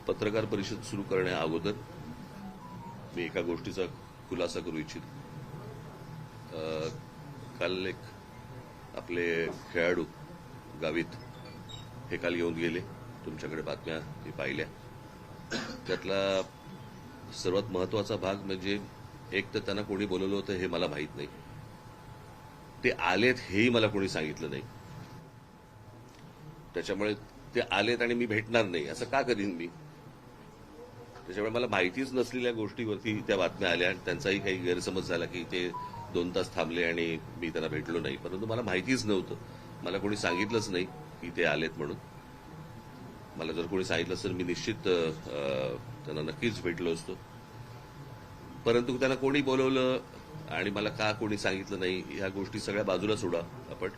पत्रकार परिषद सुरू करण्या अगोदर मी एका गोष्टीचा खुलासा करू इच्छितो. काल एक आपले खेळाडू गावित हे काल येऊन गेले. तुमच्याकडे बातम्या मी पाहिल्या. त्यातला सर्वात महत्वाचा भाग म्हणजे एक तर त्यांना कोणी बोलवलं होतं हे मला माहीत नाही. ते आलेत हेही मला कोणी सांगितलं नाही. त्याच्यामुळे ते आलेत आणि मी भेटणार नाही असं का करीन मी? त्याच्यामुळे मला माहितीच नसलेल्या गोष्टीवरती त्या बातम्या आल्या आणि त्यांचाही काही गैरसमज झाला की ते 2 तास थांबले आणि मी त्यांना भेटलो नाही. परंतु मला माहितीच नव्हतं. मला कोणी सांगितलंच नाही की ते आलेत म्हणून. मला जर कोणी सांगितलं तर मी निश्चित त्यांना नक्कीच भेटलो असतो. परंतु त्यांना कोणी बोलवलं आणि मला का कोणी सांगितलं नाही ह्या गोष्टी सगळ्या बाजूला सोडा आपण.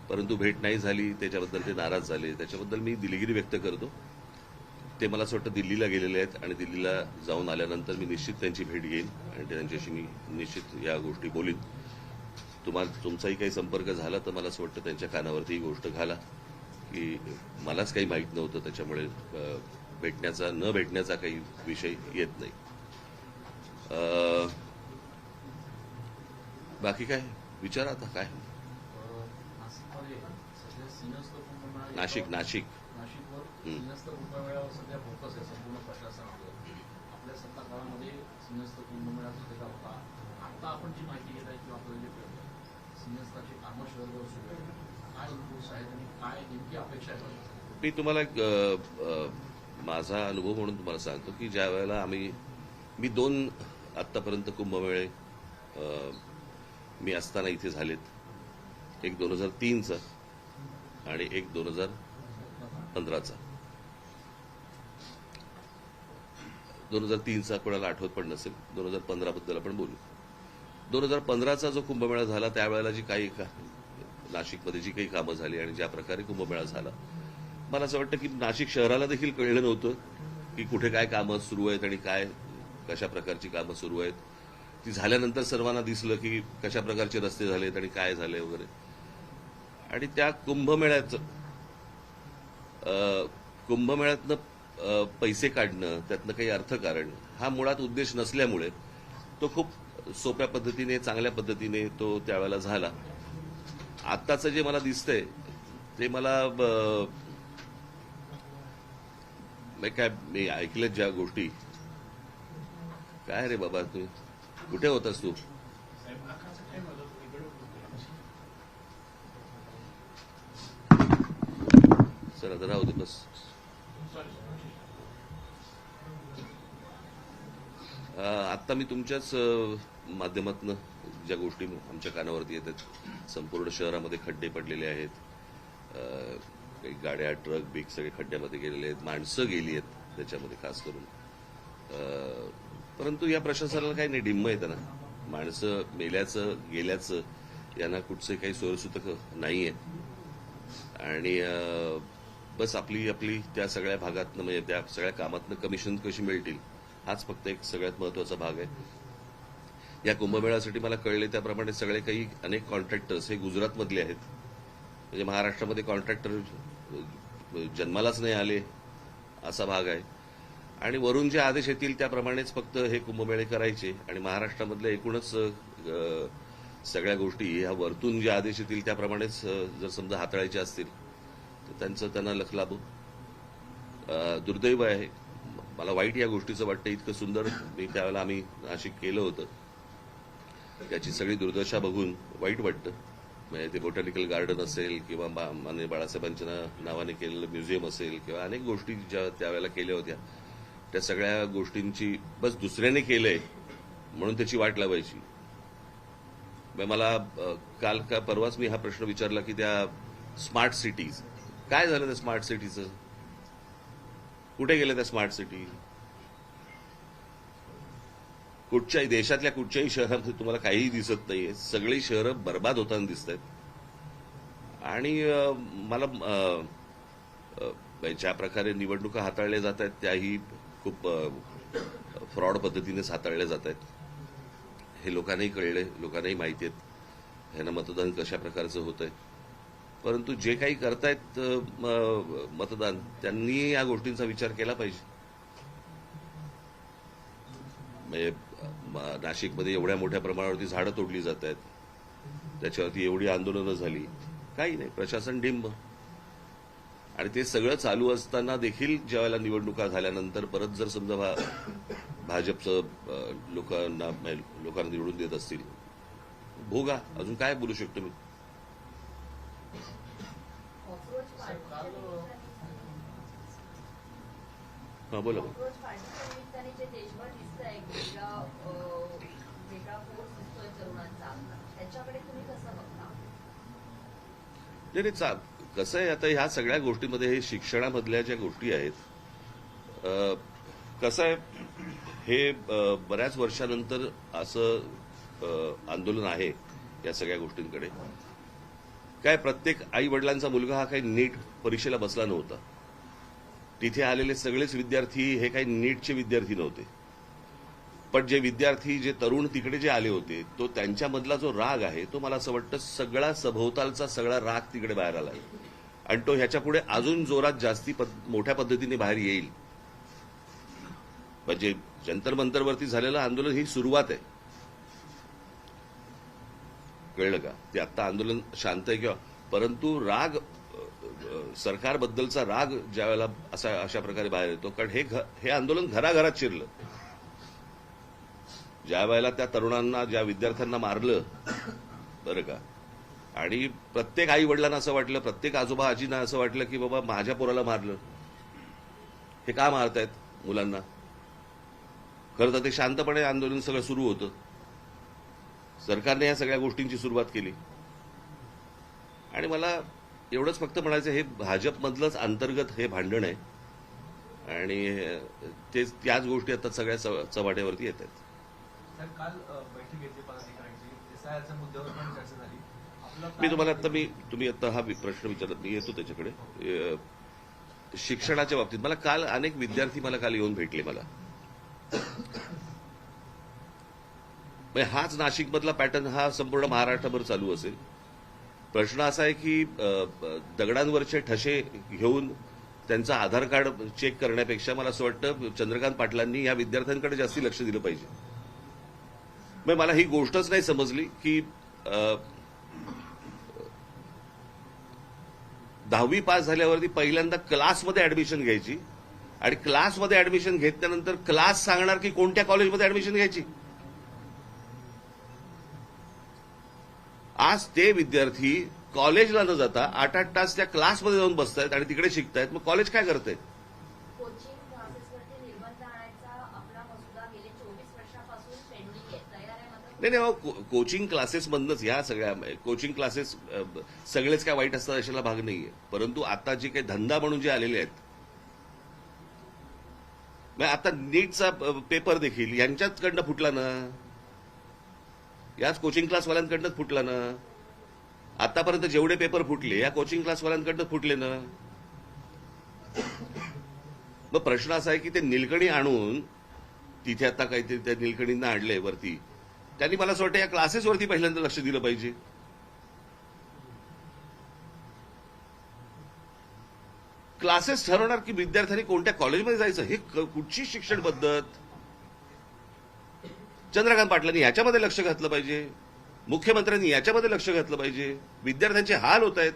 परंतु भेट नाही झाली त्याच्याबद्दल ते नाराज झाले. त्याच्याबद्दल मी दिलगिरी व्यक्त करतो. ते मला असं वाटतं दिल्लीला गेलेले आहेत आणि दिल्लीला जाऊन आल्यानंतर मी निश्चित त्यांची भेट घेईन आणि त्यांच्याशी मी निश्चित या गोष्टी बोलीन. तुमचाही काही संपर्क झाला तर मला असं वाटतं त्यांच्या कानावरती ही गोष्ट घाला की मलाच काही माहीत नव्हतं. त्याच्यामुळे भेटण्याचा न भेटण्याचा काही विषय येत नाही. बाकी काय विचारा आता काय. नाशिक सिंहस्थ कुंभमेळ्यावर सध्या फोकस आहे संपूर्ण प्रशासनावर. आपल्या सत्ता काळामध्ये सिंहस्थ कुंभमेळा झालेला होता. आता आपण जी माहिती घेत आहे किंवा आपल्याला जे कळतं सिंहस्थाची कामं शहरभर सुरू आहेत. काय इनपुट्स आहेत आणि काय नेमकी अपेक्षा आहे? मी तुम्हाला माझा अनुभव म्हणून तुम्हाला सांगतो की ज्या वेळेला मी 2 आत्तापर्यंत कुंभमेळे मी असताना इथे झालेत. एक 2003चा आणि एक 2015चा. 2003चा कोणाला आठवत पण नसेल. 2015 बद्दल आपण बोलू. 2015चा जो कुंभमेळा झाला त्यावेळेला जी काही नाशिकमध्ये जी काही कामं झाली आणि ज्या प्रकारे कुंभमेळा झाला मला असं वाटतं की नाशिक शहराला देखील कळलं नव्हतं की कुठे काय कामं सुरू आहेत आणि काय कशा प्रकारची कामं सुरू आहेत. ती झाल्यानंतर सर्वांना दिसलं की कशा प्रकारचे रस्ते झालेत आणि काय झाले वगैरे. आणि त्या कुंभमेळ्यातनं पैसे काढणं त्यातनं काही अर्थकारण हा मुळात उद्देश नसल्यामुळे तो खूप सोप्या पद्धतीने चांगल्या पद्धतीने तो त्यावेळेला झाला. आत्ताचं जे मला दिसतंय ते मला काय मी ऐकल्यात ज्या गोष्टी. काय रे बाबा तू कुठे होतास तू? सर आता राहू दे बस. आत्ता मी तुमच्याच माध्यमातून ज्या गोष्टी आमच्या कानावरती येतात संपूर्ण शहरामध्ये खड्डे पडलेले आहेत. काही गाड्या ट्रक बिग सगळे खड्ड्यामध्ये गेलेले आहेत. माणसं गेली आहेत त्याच्यामध्ये खास करून. परंतु या प्रशासनाला काही नाही डिम्म येतं ना. माणसं मेल्याचं गेल्याचं यांना कुठचे काही सोयसूतक नाहीये. आणि बस आपली त्या सगळ्या भागातनं म्हणजे त्या सगळ्या कामातनं कमिशन कशी मिळतील हाच फक्त एक सगळ्यात महत्वाचा भाग आहे. या कुंभमेळ्यासाठी मला कळले त्याप्रमाणे सगळे काही अनेक कॉन्ट्रॅक्टर्स हे गुजरातमधले आहेत. म्हणजे महाराष्ट्रामध्ये कॉन्ट्रॅक्टर जन्मालाच नाही आले असा भाग आहे. आणि वरून जे आदेश येतील त्याप्रमाणेच फक्त हे कुंभमेळे करायचे आणि महाराष्ट्रामधल्या एकूणच सगळ्या गोष्टी ह्या वरतून जे आदेश येतील त्याप्रमाणेच जर समजा हाताळायचे असतील तर त्यांना लख लाभो. दुर्दैव आहे. मला वाईट या गोष्टीचं वाटतं. इतकं सुंदर मी त्यावेळेला आम्ही नाशिक केलं होतं त्याची सगळी दुर्दशा बघून वाईट वाटतं. म्हणजे ते बोटॅनिकल गार्डन असेल किंवा माननीय बाळासाहेबांच्या नावाने केलेलं म्युझियम असेल किंवा अनेक गोष्टी ज्या त्यावेळेला केल्या होत्या त्या सगळ्या गोष्टींची बस दुसऱ्याने केलंय म्हणून त्याची वाट लावायची. मला काल का परवाच मी हा प्रश्न विचारला की त्या स्मार्ट सिटीज काय झालं. त्या स्मार्ट सिटीचं कुठे गेल्या त्या स्मार्ट सिटी? कुठच्याही देशातल्या कुठच्याही शहरामध्ये तुम्हाला काहीही दिसत नाहीये. सगळी शहरं बर्बाद होताना दिसत आहेत. आणि मला ज्या प्रकारे निवडणुका हाताळल्या जात आहेत त्याही खूप फ्रॉड पद्धतीनेच हाताळल्या जात आहेत. हे लोकांनाही कळले. लोकांनाही माहिती आहेत ह्यांना मतदान कशा प्रकारचं होत आहे. परंतु जे काही करतायत मतदान त्यांनी या गोष्टींचा विचार केला पाहिजे. म्हणजे नाशिकमध्ये एवढ्या मोठ्या प्रमाणावरती झाडं तोडली जात आहेत, त्याच्यावरती एवढी आंदोलनं झाली, काही नाही, प्रशासन डिंब. आणि ते सगळं चालू असताना देखील ज्यावेळेला निवडणुका झाल्यानंतर परत जर समजा भाजपचं लोकांना निवडून देत असतील, भोगा. अजून काय बोलू शकतो मी? हा, बोला. नाही, कसं आहे, आता ह्या सगळ्या गोष्टीमध्ये हे शिक्षणामधल्या ज्या गोष्टी आहेत, कसं आहे, हे बऱ्याच वर्षानंतर असं आंदोलन आहे या सगळ्या गोष्टींकडे. काय, प्रत्येक आई वडिलांचा मुलगा हा काही नीट परीक्षेला बसला नव्हता. तिथे आलेले सगळेच विद्यार्थी हे काही नीटचे विद्यार्थी नव्हते. पण जे विद्यार्थी, जे तरुण तिकडे जे आले होते, तो त्यांच्यामधला जो राग आहे, तो मला असं वाटतं सगळा सभोवतालचा सगळा राग तिकडे बाहेर आला आहे. आणि तो ह्याच्या पुढे अजून जोरात जास्ती मोठ्या पद्धतीने बाहेर येईल. म्हणजे जंतर मंतरवरती झालेलं आंदोलन ही सुरुवात आहे, कळलं का? ते आता आंदोलन शांत आहे किंवा, परंतु राग, सरकारबद्दलचा राग ज्या वेळेला अशा प्रकारे बाहेर येतो, कारण हे आंदोलन घराघरात शिरलं. ज्या वेळेला त्या तरुणांना, ज्या विद्यार्थ्यांना मारलं, बरं का, आणि प्रत्येक आई वडिलांना असं वाटलं, प्रत्येक आजोबा आजींना असं वाटलं की बाबा माझ्या पोराला मारलं, हे का मारतायत मुलांना? खरं तर ते शांतपणे आंदोलन सगळं सुरू होतं. सरकारने या सगळ्या गोष्टींची सुरुवात केली. आणि मला एवढंच फक्त म्हणायचं, हे भाजपमधलंच अंतर्गत हे भांडण आहे आणि त्याच गोष्टी आता सगळ्या चव्हाट्यावरती येत आहेत. काल बैठक घेतली पदाधिकाऱ्यांची, एसआयआरच्या मुद्द्यावर पण चर्चा झाली. मी तुम्हाला आता तुम्ही आता हा प्रश्न विचारत, मी येतो त्याच्याकडे. शिक्षणाच्या बाबतीत मला काल अनेक विद्यार्थी काल येऊन भेटले मला. हाच नाशिकमधला पॅटर्न हा संपूर्ण महाराष्ट्रभर चालू असेल. प्रश्न असा आहे की दगडांवरचे ठसे घेऊन त्यांचं आधार कार्ड चेक करण्यापेक्षा मला असं वाटतं चंद्रकांत पाटलांनी या विद्यार्थ्यांकडे जास्ती लक्ष दिलं पाहिजे. मला ही गोष्टच नाही समजली की 10वी पास झाल्यावरती पहिल्यांदा क्लासमध्ये ऍडमिशन घ्यायची आणि क्लासमध्ये ऍडमिशन घेतल्यानंतर क्लास सांगणार की कोणत्या कॉलेजमध्ये ऍडमिशन घ्यायची. आज ते विद्यार्थी कॉलेजला न जाता 8-8 तास त्या क्लासमध्ये जाऊन बसतायत आणि तिकडे शिकतायत. मग कॉलेज काय करतंय? कोचिंग क्लासेसवरती निर्बंध आणायचा आपला मसुदा गेले 24 वर्षापासून पेंडिंग आहे. तयार आहे मात्र नाही, कोचिंग क्लासेसमधनच ह्या सगळ्या कोचिंग क्लासेस सगळेच काय वाईट असतात अशाला भाग नाहीये. परंतु आता जे काही धंदा म्हणून जे आलेले आहेत, आता नीटचा पेपर देखील यांच्याचकडनं फुटला ना, याच कोचिंग क्लासवाल्यांकडनंच फुटला ना. आतापर्यंत जेवढे पेपर फुटले या कोचिंग क्लासवाल्यांकडनं फुटले ना. मग प्रश्न असा आहे की ते निलकणी आणून तिथे आता काहीतरी त्या निलकणींना आणलंय वरती, त्यांनी मला असं वाटतं या क्लासेसवरती पहिल्यांदा लक्ष दिलं पाहिजे. क्लासेस ठरवणार की विद्यार्थ्यांनी कोणत्या कॉलेजमध्ये जायचं, हे कुठची शिक्षण पद्धत? चंद्रकांत पाटलांनी याच्यामध्ये लक्ष घातलं पाहिजे, मुख्यमंत्र्यांनी याच्यामध्ये लक्ष घातलं पाहिजे. विद्यार्थ्यांचे हाल होत आहेत.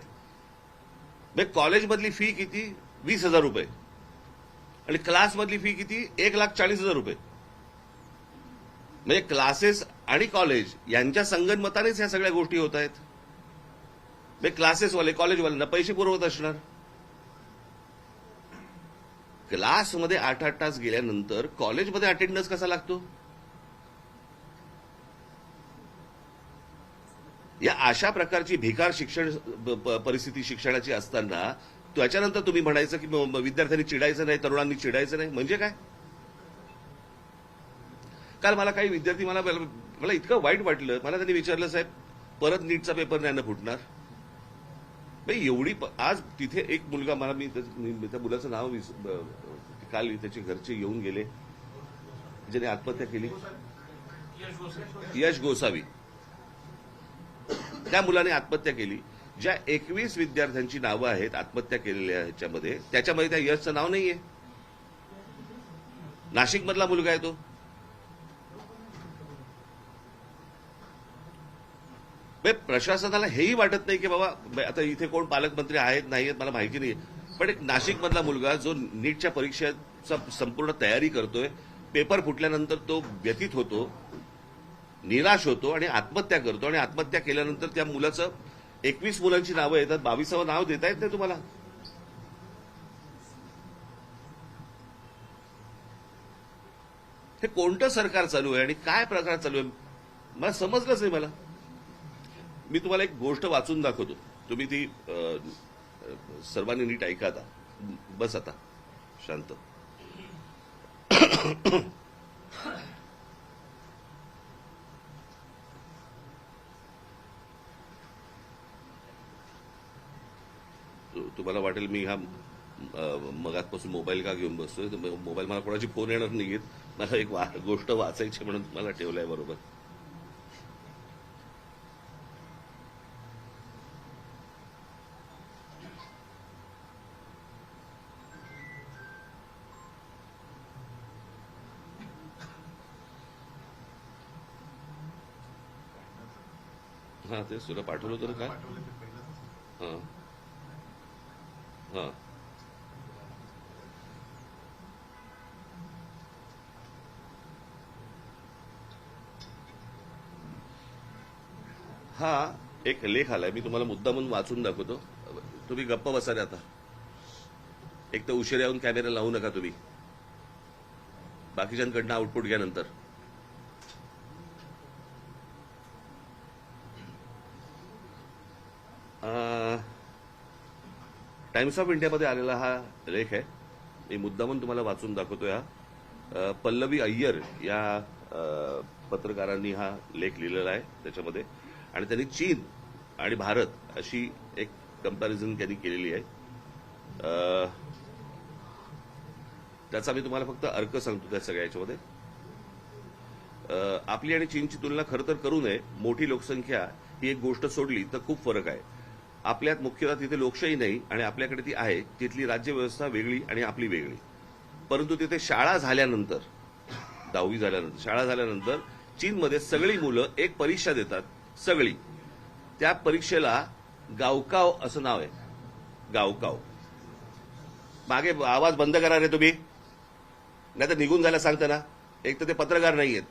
कॉलेजमधली फी किती? 20,000 रुपये आणि क्लासमधली फी किती? 1,40,000 रुपये. म्हणजे क्लासेस आणि कॉलेज यांच्या संगनमतानेच ह्या सगळ्या गोष्टी होत आहेत. क्लासेसवाले कॉलेजवाल्यांना पैसे पुरवत असणार. क्लासमध्ये 8-8 तास गेल्यानंतर कॉलेजमध्ये अटेंडन्स कसा लागतो? या अशा प्रकारची भिकार शिक्षण परिस्थिती शिक्षणाची असताना त्याच्यानंतर तुम्ही म्हणायचं की विद्यार्थ्यांनी चिडायचं नाही, तरुणांनी चिडायचं नाही, म्हणजे काय? काल मला काही विद्यार्थी मला इतकं वाईट वाटलं. मला त्यांनी विचारलं, साहेब परत नीटचा पेपर नाही ना फुटणार? एवढी आज तिथे एक मुलगा, मला मी त्या मुलाचं नाव काल त्याचे घरचे येऊन गेले, ज्याने आत्महत्या केली, यश गोसावी. त्या मुलाने आत्महत्या केली. ज्या 21 विद्यार्थ्यांची नावं आहेत आत्महत्या केलेल्या ह्याच्यामध्ये, त्याच्यामध्ये त्या यशचं नाव नाहीये. नाशिकमधला मुलगा आहे तो. प्रशासनाला हेही वाटत नाही की बाबा आता इथे कोण पालकमंत्री आहेत नाही आहेत मला माहिती नाही, पण एक नाशिकमधला मुलगा जो नीटच्या परीक्षेचा संपूर्ण तयारी करतोय, पेपर फुटल्यानंतर तो व्यथित होतो, निराश होतो आणि आत्महत्या करतो, आणि आत्महत्या केल्यानंतर त्या मुलाचं 21 मुलांची नावं येतात, 22वं नाव देता येत नाही तुम्हाला. हे कोणतं सरकार चालू आहे आणि काय प्रकार चालू आहे मला समजलंच नाही. मला मी तुम्हाला एक गोष्ट वाचून दाखवतो, तुम्ही ती सर्वांनी नीट ऐका. आता बस, आता शांत. तुम्हाला वाटेल मी हा मगातपासून मोबाईल का घेऊन बसतोय, मोबाईल मला कोणाची फोन येणार नाहीयेत, मला एक गोष्ट वाचायची म्हणून मला ठेवलाय बरोबर. हा तेच तुला पाठवलं होतं ना काय. हा हा हा एक लेख आलाय, मी तुम्हाला मुद्दा म्हणून वाचून दाखवतो. तुम्ही गप्प बसा रे आता. एक तर उशिरा येऊन कॅमेरा लावू नका तुम्ही, बाकीच्यांकडनं आउटपुट घ्या नंतर. टाइम्स ऑफ इंडियामध्ये आलेला हा लेख आहे, मी मुद्दा म्हणून तुम्हाला वाचून दाखवतोय. हा पल्लवी अय्यर या पत्रकारांनी हा लेख लिहिलेला आहे त्याच्यामध्ये, आणि त्यांनी चीन आणि भारत अशी एक कंपॅरिझन त्यांनी केलेली आहे. त्याचा मी तुम्हाला फक्त अर्क सांगतो त्या सगळ्या याच्यामध्ये. आपली आणि चीनची तुलना खरं तर करू नये. मोठी लोकसंख्या ही एक गोष्ट सोडली तर खूप फरक आहे. आपल्यात मुख्यतः तिथे लोकशाही नाही आणि आपल्याकडे ती आहे. तिथली राज्यव्यवस्था वेगळी आणि आपली वेगळी. परंतु तिथे शाळा झाल्यानंतर, 10वी झाल्यानंतर, शाळा झाल्यानंतर चीनमध्ये सगळी मुलं एक परीक्षा देतात, सगळी. त्या परीक्षेला गावकाव असं नाव आहे, गावकाव. मागे आवाज बंद करा रे तुम्ही, नाही तर निघून जायला सांगता ना. एक तर ते पत्रकार नाही आहेत.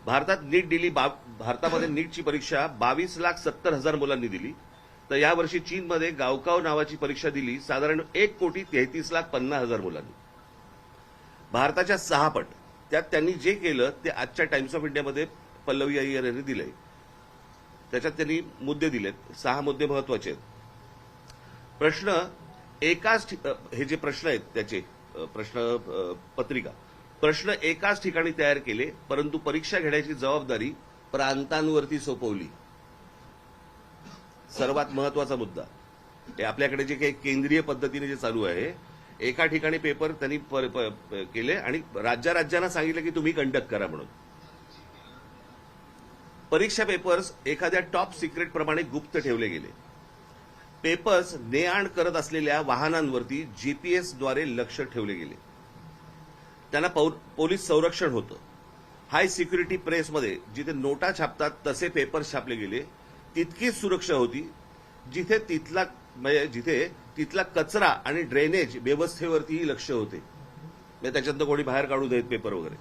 भारतात नीट दिली, भारतामध्ये नीटची परीक्षा 22,70,000 मुलांनी दिली. तर यावर्षी चीनमध्ये गावकाव नावाची परीक्षा दिली साधारण 1,33,50,000 मुलांनी, भारताच्या 6 पट. त्यात त्यांनी जे केलं ते आजच्या टाइम्स ऑफ इंडियामध्ये पल्लवी अय्यर यांनी दिलंय. त्याच्यात त्यांनी मुद्दे दिलेत, 6 मुद्दे महत्वाचे आहेत. प्रश्न एकाच, हे जे प्रश्न आहेत त्याचे प्रश्न पत्रिका, प्रश्न एकाच ठिकाणी तयार केले, परंतु परीक्षा घेण्याची जबाबदारी प्रांतांवरती सोपवली. सर्वात महत्वाचा मुद्दा हे आपल्याकडे जे काही केंद्रीय पद्धतीने जे चालू आहे, एका ठिकाणी पेपर त्यांनी केले आणि राज्यांना सांगितलं की तुम्ही कंडक्ट करा म्हणून. परीक्षा पेपर्स एखाद्या टॉप सिक्रेट प्रमाणे गुप्त ठेवले गेले. पेपर्स ने-आण करत असलेल्या वाहनांवरती जीपीएसद्वारे लक्ष ठेवले गेले. त्यांना पोलीस संरक्षण होतं. हाय सिक्युरिटी प्रेसमध्ये जिथे नोटा छापतात तसे पेपर्स छापले गेले. तितकीच सुरक्षा होती जिथे तिथला कचरा आणि ड्रेनेज व्यवस्थेवरतीही लक्ष होते. म्हणजे त्याच्यातनं कोणी बाहेर काढू देत पेपर वगैरे.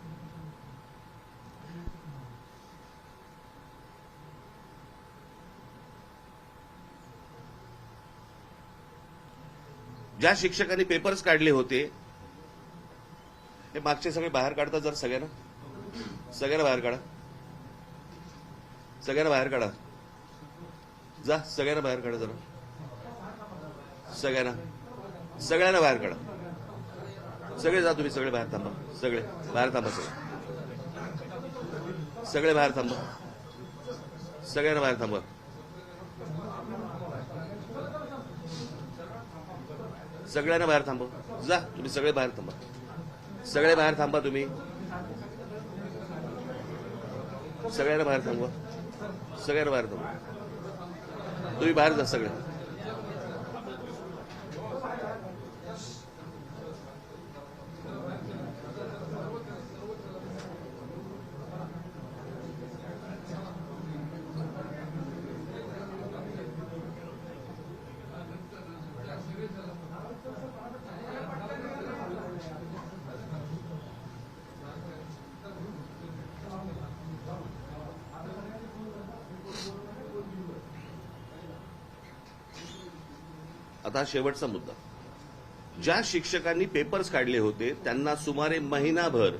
ज्या शिक्षकांनी पेपर्स काढले होते, हे मागचे सगळे बाहेर काढतात. जर सगळ्यांना बाहेर काढा, सगळ्यांना बाहेर काढा. जा, सगळ्यांना बाहेर काढा. जरा सगळ्यांना बाहेर काढा. सगळे जा, तुम्ही सगळे बाहेर थांबा. सगळे बाहेर थांबा. सगळे बाहेर थांबा. सगळ्यांना बाहेर थांबा. सगळ्यांना बाहेर थांबा. जा, तुम्ही सगळे बाहेर थांबा. सगळे बाहेर थांबा. तुम्ही सगळ्यांना बाहेर थांबवा. सगळ्यांना बाहेर थांबवा. तुम्ही बाहेर जा सगळे. आता शेवटचा मुद्दा. ज्या शिक्षकांनी पेपर्स काढले होते त्यांना सुमारे महिनाभर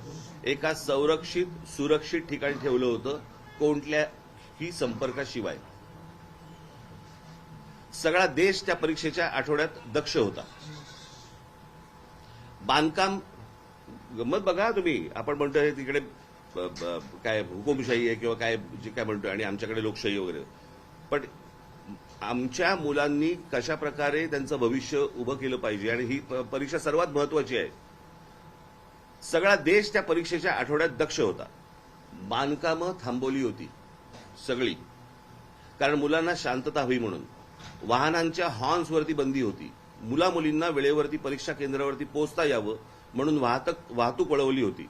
एका संरक्षित सुरक्षित ठिकाणी ठेवलं होतं, कोणत्याही संपर्काशिवाय. सगळा देश त्या परीक्षेच्या आठवड्यात दक्ष होता. बांधकाम गंमत बघा तुम्ही, आपण म्हणतोय तिकडे काय हुकुमशाही आहे किंवा काय जे काय म्हणतोय आणि आमच्याकडे लोकशाही वगैरे, पण आमच्या मुलांनी कशा प्रकारे त्यांचं भविष्य उभं केलं पाहिजे आणि ही परीक्षा सर्वात महत्वाची आहे. सगळा देश त्या परीक्षेच्या आठवड्यात दक्ष होता. बांधकामं थांबवली होती सगळी, कारण मुलांना शांतता हवी म्हणून. वाहनांच्या हॉर्न्सवरती बंदी होती. मुला मुलींना वेळेवरती परीक्षा केंद्रावरती पोहोचता यावं म्हणून वाहतूक वळवली होती.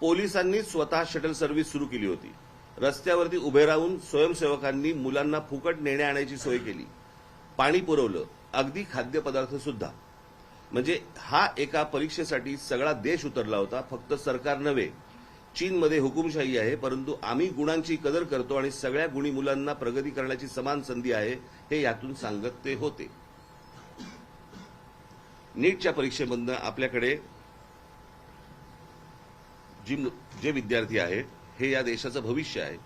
पोलिसांनी स्वतः शटल सर्व्हिस सुरू केली होती. रस्त्यावरती उभे राहून स्वयंसेवकांनी मुलांना फुकट नेण्या आणायची सोय केली. पाणी पुरवलं, अगदी खाद्यपदार्थ सुद्धा. म्हणजे हा एका परीक्षेसाठी सगळा देश उतरला होता. फक्त सरकार नव्हे, चीनमध्ये हुकुमशाही आहे, परंतु आम्ही गुणांची कदर करतो आणि सगळ्या गुणी मुलांना प्रगती करण्याची समान संधी आहे, हे यातून सांगत ते होते. नीटच्या परीक्षेमधनं आपल्याकडे जे विद्यार्थी आहेत हे या देशाचं भविष्य आहे.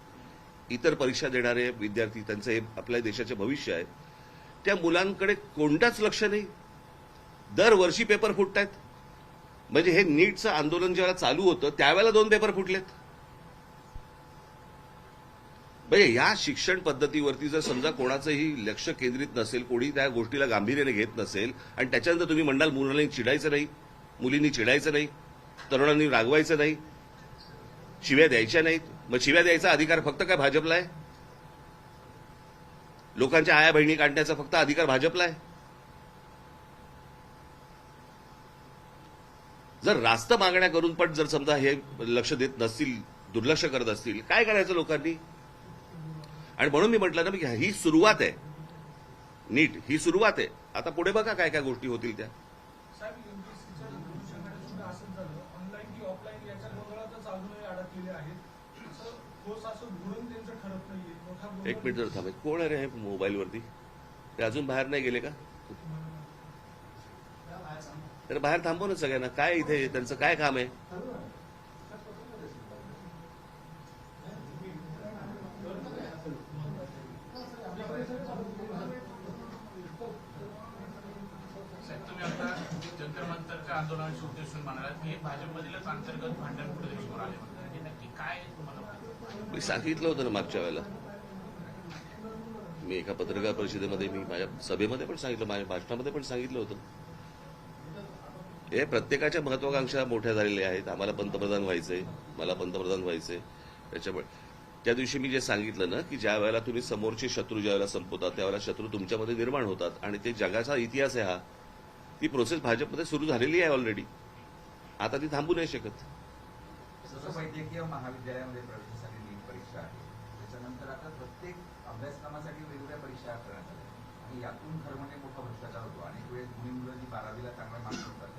इतर परीक्षा देणारे विद्यार्थी त्यांचं हे आपल्या देशाचे भविष्य आहे. त्या मुलांकडे कोणताच लक्ष नाही. दरवर्षी पेपर फुटतायत. म्हणजे हे नीटचं आंदोलन जेव्हा चालू होतं त्यावेळेला 2 पेपर फुटलेत. म्हणजे या शिक्षण पद्धतीवरती जर समजा कोणाचंही लक्ष केंद्रित नसेल, कोणी त्या गोष्टीला गांभीर्याने घेत नसेल आणि त्याच्यानंतर तुम्ही म्हणाल मुलांनी चिडायचं नाही, मुलींनी चिडायचं नाही, तरुणांनी रागवायचं नाही, शिव्या द्यायच्या नाहीत, मग शिव्या द्यायचा अधिकार फक्त काय भाजपला आहे? लोकांच्या आया बहिणी काढण्याचा फक्त अधिकार भाजपला आहे? जर रास्त मागण्या करून पण जर समजा हे लक्ष देत नसतील, दुर्लक्ष करत असतील, काय करायचं लोकांनी? आणि म्हणून मी म्हटलं ना, ही सुरुवात आहे. नीट ही सुरुवात आहे. आता पुढे बघा काय काय गोष्टी होतील त्या. साहेब, एमपीएससीच्या अनुषंगाने सुद्धा असंच झालं. ऑनलाईन की ऑफलाईन याच्या गोंधळातच अजूनही अडकलेले आहेत. असं ठोस असं धोरण त्यांचं ठरत नाहीये. मोठा गोंधळ. एक मिनिट जर थांबे. कोण आहे रे हे मोबाईलवरती? ते अजून बाहेर नाही गेले का? तर बाहेर थांबव ना सगळ्यांना. काय इथे त्यांचं काय काम आहे? तुम्ही आता जंतर मंतरच्या आंदोलनाचे उद्देशून म्हणालात की हे भाजपमधीलच अंतर्गत भांडण पुढे समोर आले म्हणतात. हे नक्की काय तुम्हाला वाटतं? मी सांगितलं होतं ना मागच्या वेळेला. मी एका पत्रकार परिषदेमध्ये, मी माझ्या सभेमध्ये पण सांगितलं, माझ्या भाषणामध्ये पण सांगितलं होतं. हे प्रत्येकाच्या महत्वाकांक्षा मोठ्या झालेल्या आहेत. आम्हाला पंतप्रधान व्हायचंय, मला पंतप्रधान व्हायचंय. त्याच्यामुळे त्या दिवशी मी जे सांगितलं ना, की ज्या वेळेला तुम्ही समोरचे शत्रू ज्यावेळेला संपवतात त्यावेळेला शत्रू तुमच्यामध्ये निर्माण होतात आणि ते जगाचा इतिहास आहे. हा ती प्रोसेस भाजपमध्ये सुरू झालेली आहे ऑलरेडी. आता ती थांबू नाही शकत. जसं वैद्यकीय महाविद्यालयामध्ये प्रवेशासाठी नीट परीक्षा आहे, त्याच्यानंतर आता प्रत्येक अभ्यासक्रमासाठी वेगवेगळ्या परीक्षा करण्यात आल्या आणि यातून खरं म्हणजे मोठा भ्रष्टाचार होतो. अनेक वेळेस मुलं जी 12वीला चांगला मार्क्स करतात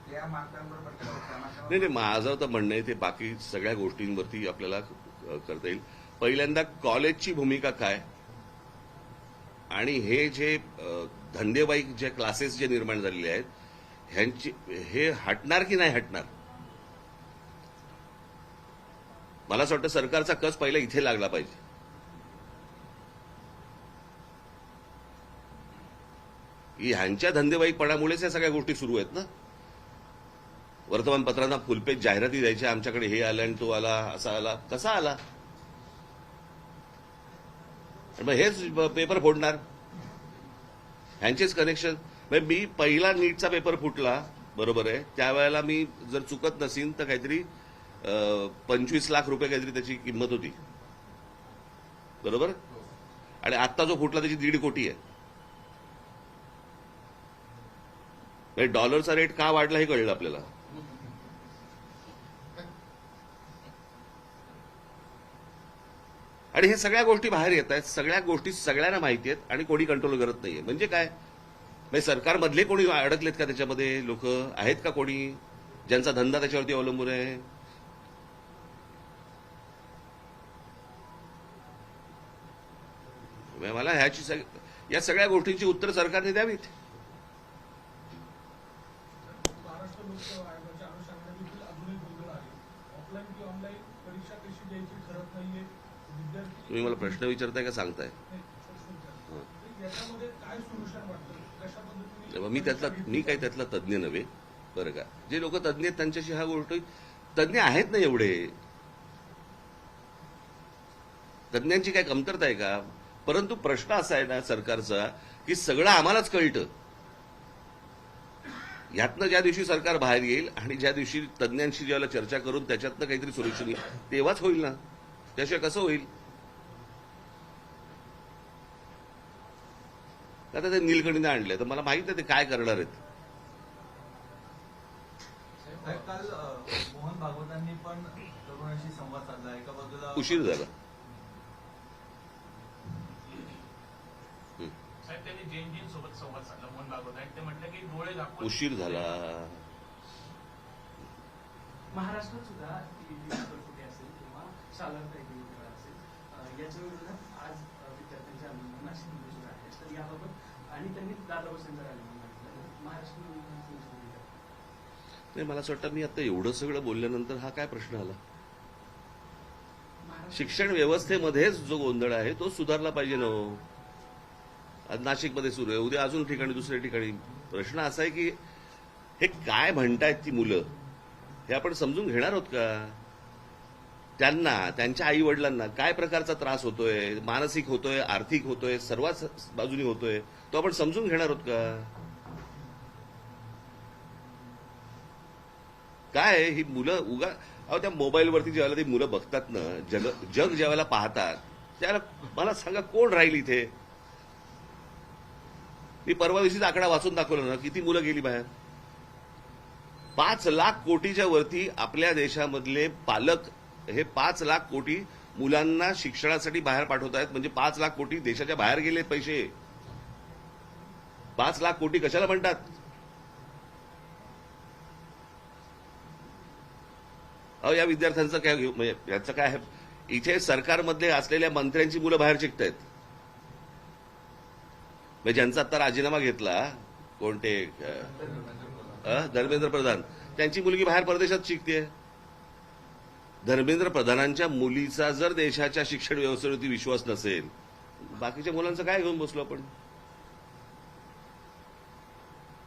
त्या मार्कांवर पडतात. नाही, माझं तर म्हणणं आहे ते बाकी सगळ्या गोष्टींवरती आपल्याला करता येईल. पहिल्यांदा कॉलेजची भूमिका काय आणि हे जे धंदेवाईक जे क्लासेस जे निर्माण झालेले आहेत ह्यांची हे हटणार की नाही हटणार? मला असं वाटतं सरकारचा कस पहिला इथे लागला पाहिजे. ह्यांच्या धंदेवाईकपणामुळेच या सगळ्या गोष्टी सुरू आहेत ना. वर्तमानपत्रांना फुलपेज जाहिराती द्यायच्या, आमच्याकडे हे आलं आणि तो आला, असा आला, कसा आला? मग हेच पेपर फोडणार, ह्यांचेच कनेक्शन. मी पहिला नीटचा पेपर फुटला, बरोबर आहे, त्यावेळेला मी जर चुकत नसीन तर काहीतरी 25 लाख रुपये काहीतरी त्याची किंमत होती, बरोबर. आणि आत्ता जो फुटला त्याची 1.5 कोटी आहे. डॉलरचा रेट का वाढला हे कळलं आपल्याला. आणि हे सगळ्या गोष्टी बाहेर येत आहेत. सगळ्या गोष्टी सगळ्यांना माहिती आहेत आणि कोणी कंट्रोल करत नाहीये. म्हणजे काय, म्हणजे सरकारमधले कोणी अडकलेत का त्याच्यामध्ये? लोक आहेत का कोणी ज्यांचा धंदा त्याच्यावरती अवलंबून आहे? मला या सगळ्या गोष्टींची उत्तर सरकारने द्यावीत. लोकसेवा आयोगाच्या अनुषंगाने देखील अजूनही गोंधळ आहे. ऑफलाईन की ऑनलाईन परीक्षा कशी द्यायची ठरत नाहीये. विद्यार्थी तुम्ही मला प्रश्न विचारताय का सांगताय? नाही, प्रश्न विचारतो. तर याच्यामध्ये काय सोल्युशन वाटतं, कशा पद्धतीने तेव्हा मी काही त्यातला तज्ज्ञ नव्हे बरं का. जे लोक तज्ज्ञ आहेत त्यांच्याशी ह्या गोष्टी तज्ज्ञ आहेत ना एवढे. तज्ज्ञांची काय कमतरता आहे का? परंतु प्रश्न असा आहे ना सरकारचा की सगळं आम्हालाच कळतं. यातनं ज्या दिवशी सरकार बाहेर येईल आणि ज्या दिवशी तज्ज्ञांशी ज्याला चर्चा करून त्याच्यातनं काहीतरी सोल्युशन येईल तेव्हाच होईल ना. त्याशिवाय कसं होईल? आता ते नीलकंठीने आणलंय तर मला माहित आहे ते काय करणार आहेत. साहेब, काल मोहन भागवतांनी पण तरुणांशी संवाद साधला. एका बाजूला उशीर झाला. साहेब त्यांनी जैनजींसोबत संवाद साधला मोहन भागवत आणि ते म्हटलं की डोळे दाखवून उशीर झाला. महाराष्ट्रात सुद्धा कुठे असेल किंवा शाळा असेल याच्या विरोधात आज विद्यार्थ्यांचे आंदोलन नाशिकमध्ये सुरू आहे. तर याबाबत आणि त्यांनी दादा भोसेंचं राजीनामा मागितलं. महाराष्ट्र नाही मला असं वाटतं मी आता एवढं सगळं बोलल्यानंतर हा काय प्रश्न आला? शिक्षण व्यवस्थेमध्येच जो गोंधळ आहे तो सुधारला पाहिजे ना. आज नाशिकमध्ये सुरू आहे, उद्या अजून ठिकाणी दुसऱ्या ठिकाणी. प्रश्न असा आहे की हे काय म्हणतायत ती मुलं हे आपण समजून घेणार आहोत का? त्यांना त्यांच्या आई वडिलांना काय प्रकारचा त्रास होतोय, मानसिक होतोय, आर्थिक होतोय, सर्वच बाजूनी होतोय तो आपण समजून घेणार आहोत का? काय ही मुलं उगा अहो त्या मोबाईलवरती ज्यावेळेला ती मुलं बघतात ना, जग ज्यावेळेला पाहतात त्यावेळेला मला सांगा कोण राहील इथे? मी परवा दिवशीचा आकडा वाचून दाखवला ना, किती मुलं गेली बाहेर. 5 लाख कोटीच्या वरती आपल्या देशामधले पालक हे 5 लाख कोटी मुलांना शिक्षणासाठी बाहेर पाठवत आहेत. म्हणजे 5 लाख कोटी देशाच्या बाहेर गेले पैसे. 5 लाख कोटी कशाला म्हणतात? अहो या विद्यार्थ्यांचं काय म्हणजे याचं काय आहे? इथे सरकारमधले असलेल्या मंत्र्यांची मुलं बाहेर शिकतायत. म्हणजे ज्यांचा आता राजीनामा घेतला कोणते धर्मेंद्र प्रधान, त्यांची मुलगी बाहेर परदेशात शिकतेय. धर्मेंद्र प्रधानांच्या मुलीचा जर देशाच्या शिक्षण व्यवस्थेवरती विश्वास नसेल, बाकीच्या मुलांचं काय घेऊन बसलो आपण?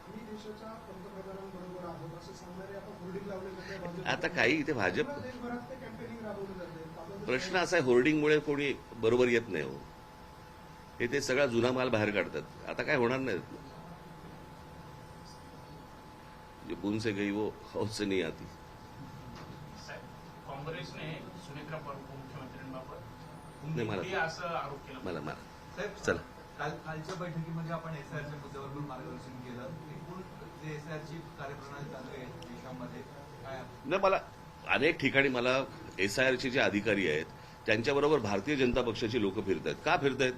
देशाच्या पंतप्रधानांबरोबर आहोत असं सांगणारे आता होर्डिंग लावले जाते. आता काही इथे भाजप देशभरात ते कॅम्पेनिंग राबवलं जाते. प्रश्न असा आहे होर्डिंगमुळे कोणी बरोबर येत नाही हो. हे ते सगळा जुना माल बाहेर काढतात. आता काय होणार नाही. जो बूंद से गई वो हौद से नहीं आती. साहेब काँग्रेसने सुनेत्रा उपमुख्यमंत्र्यांबाबत नाही, मला- असं आरोप केला. मला साहेब, चला. कालच्या बैठकीमध्ये आपण एसआयआरच्या मुद्द्यावर पण मार्गदर्शन केलं. एकूण जे एसआयआरची कार्यप्रणाली चालू आहे देशामध्ये काय नाही मला अनेक ठिकाणी मला एसआयआरचे जे अधिकारी आहेत त्यांच्याबरोबर भारतीय जनता पक्षाची लोक फिरत आहेत. का फिरत आहेत?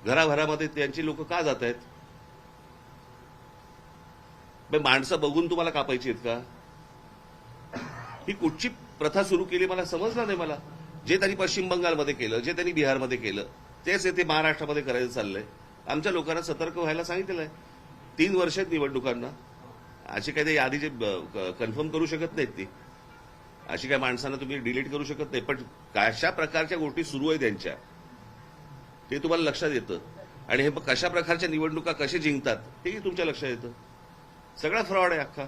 घराघरामध्ये त्यांची लोक का जात आहेत? माणसं बघून तुम्हाला कापायची आहेत का? ही कुठची प्रथा सुरू केली मला समजलं नाही. मला जे त्यांनी पश्चिम बंगालमध्ये केलं, जे त्यांनी बिहारमध्ये केलं, तेच येथे महाराष्ट्रामध्ये करायचं चाललंय. आमच्या लोकांना सतर्क व्हायला सांगितलेलं आहे. 3 वर्ष आहेत निवडणुकांना. अशी काही ते यादी जे कन्फर्म करू शकत नाहीत ती. अशी काय माणसांना तुम्ही डिलीट करू शकत नाही. पण कशा प्रकारच्या गोष्टी सुरू आहेत त्यांच्या ते तुम्हाला लक्षात येतं. आणि हे कशा प्रकारच्या निवडणुका कसे जिंकतात हेही तुमच्या लक्षात येतं. सगळा फ्रॉड आहे अख्खा.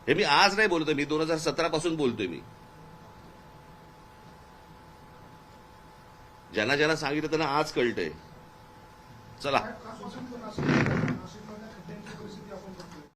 हे मी आज नाही बोलतोय, मी 2017 पासून बोलतोय. मी ज्यांना ज्यांना सांगितलं त्यांना आज कळतंय. चला. आश्वासन पण असं